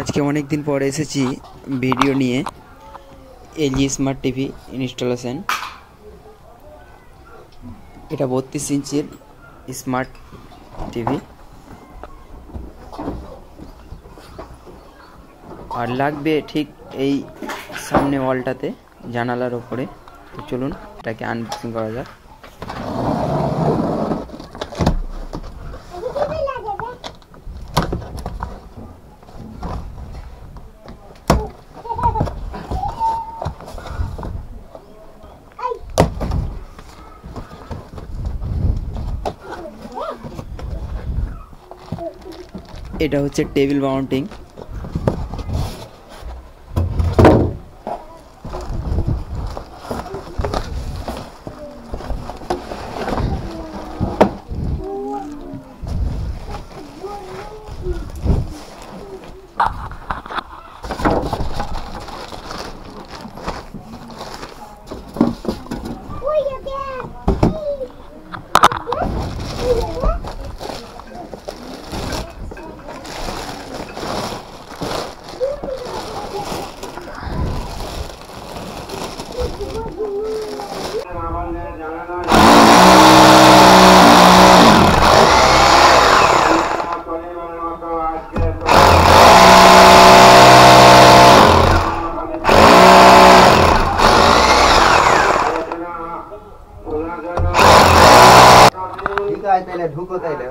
আজকে অনেক দিন পরে এসেছি ভিডিও নিয়ে এলজি স্মার্ট টিভি ইনস্টলেশন। এটা 32 ইঞ্চির স্মার্ট টিভি আর লাগবে ঠিক এই সামনে ওয়ালটাতে জানালার উপরে। তো চলুন এটাকে আনবক্সিং করা যাক। এটা হচ্ছে টেবিল মাউন্টিং। ঢুকো তাইলে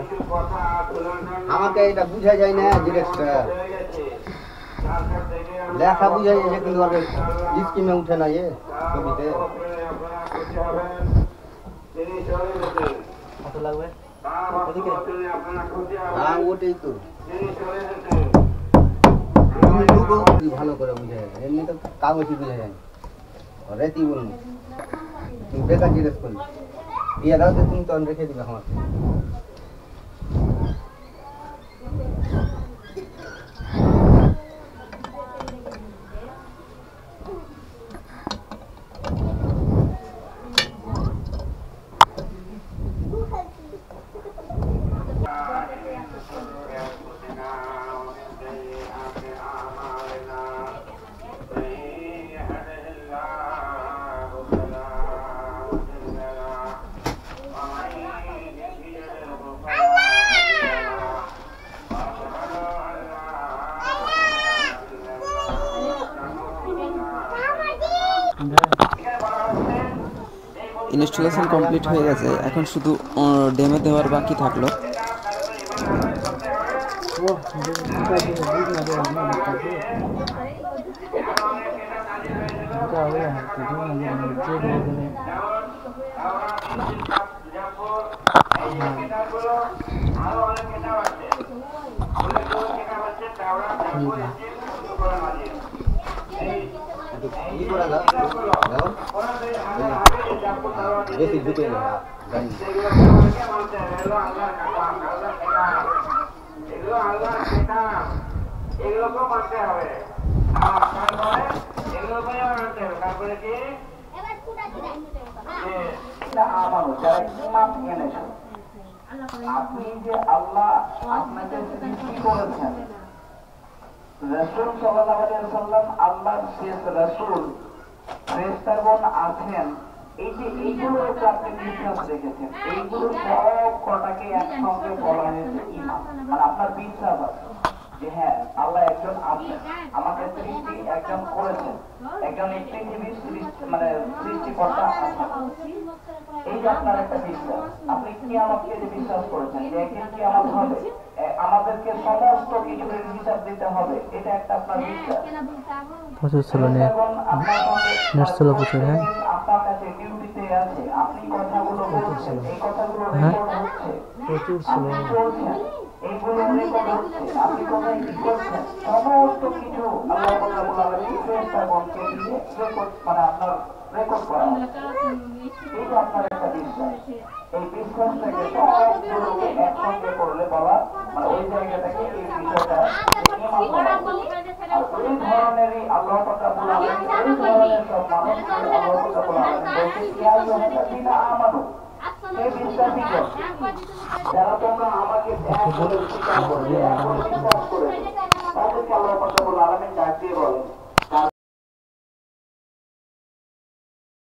আমাকে এটা বুঝা যায় না, ডিরেক্টটা লেখা বুঝা যায় কিন্তু স্ক্রিনে উঠে না এ ছবিতে। কত লাগবে? হ্যাঁ ওটাই তো, তুমি ঢুকো ভালো করে বুঝা যায়, এমনি তো কাগজই বুঝা যায়। রেতি বলুন তুমি বেকার জিজ্ঞেস করলি দিয়ে দাও তো, তুমি তখন রেখে দিবে আমার। ইনস্টলেশন কমপ্লিট হয়ে গেছে, এখন শুধু ডেমো দেওয়ার বাকি থাকলো। বেশি ঢুকে না আপনি যে আল্লাহ আপনাকে সৃষ্টি করেছেন, রাসূল সাল্লাল্লাহু আলাইহি ওয়াসাল্লাম আল্লাহর শেষ রাসূল, ফেরেশতাগণ আছেন, এই যে এইগুলো আপনি বিশ্বাস রেখেছেন, এইগুলো সব কটাকে একসঙ্গে বলা হয়েছে ঈমান। মানে আপনার বিশ্বাস আছে যে হ্যাঁ আল্লাহ একজন আছেন, আমাকে সৃষ্টি একজন করেছেন, একজন পৃথিবীর মানে সৃষ্টিকর্তা আছেন। এই যে আপনার একটা বিশ্বাস, আপনি কিয়ামতকে যে বিশ্বাস করেছেন যে একদিন কিয়ামত হবে, আমাদেরকে সমস্ত কিছুর হিসাব দিতে হবে, এটা একটা আপনার বিশ্বাস। প্রচুর ছিল নেট ছিল প্রচুর। হ্যাঁ আপনার কাছে ডিউটিতে আছে, আপনি কথাগুলো বলছেন, এই কথাগুলো রেকর্ড হচ্ছে, প্রচুর ছিল। এইগুলো রেকর্ড হচ্ছে, আপনি কোথায় কি করছেন, সমস্ত কিছু আল্লাহ তাআলা বলেন ফেরেশতাগণকে দিয়ে রেকর্ড, মানে আপনার রেকর্ড করা। এই যে আপনার একটা বিশ্বাস, এই বিশ্বাসটাকে সবগুলোকে একসঙ্গে করলে বলা, মানে ওই জায়গাটাকে এই বিষয়টা ঈমান বলা। আর ওই ধরনেরই আল্লাহ তাআলা বলেন, ওই ধরনের সব মানুষকে আল্লাহ তাআলা বলেন বলতে ইয়া আইয়ুহাল্লাযীনা আমানু, হে বিশ্বাসীগণ, যারা তোমরা আমাকে এক বলে স্বীকার করবে, এক বলে বিশ্বাস করেছো,